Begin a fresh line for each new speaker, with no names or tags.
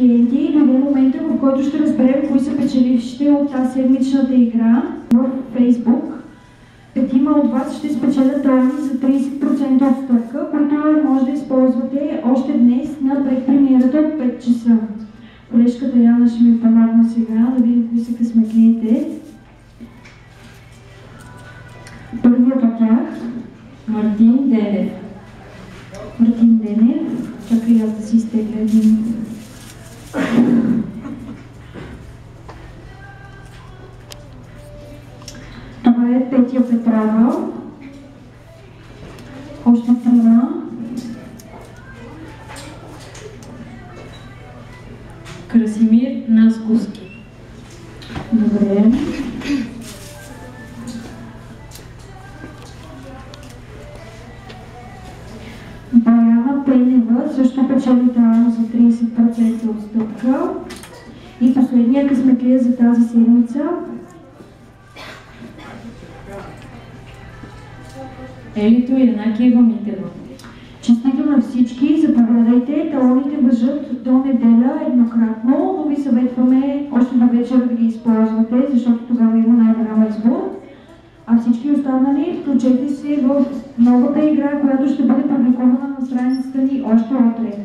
клиенти, дойде момента, в който ще разберем кои са печелившите от тази седмичната игра в Facebook. Петима от вас ще спечелят талони за 30% отстъпка, които може да използвате още днес на предпремиерата от 5 часа. Колежката Яна ще ми помогне сега да видим кои са късметлиите. Първият от тях Мартин Денев. Мартин Денев. Чакай аз да си изтегля един. Това е Петя Петрова. Още страна.
Красимир Насковски.
Добре. Баяна Пенева също печели талон за 30% отстъпка. И последния късметлия за тази седмица.
Елито Янакиева Митева.
Честито на всички, заповядайте, талоните важат до неделя еднократно, но ви съветваме още до вечера да ги използвате, защото тогава има най-голям избор. А всички останали включете се в новата игра, която ще бъде публикувана на страницата ни още утре.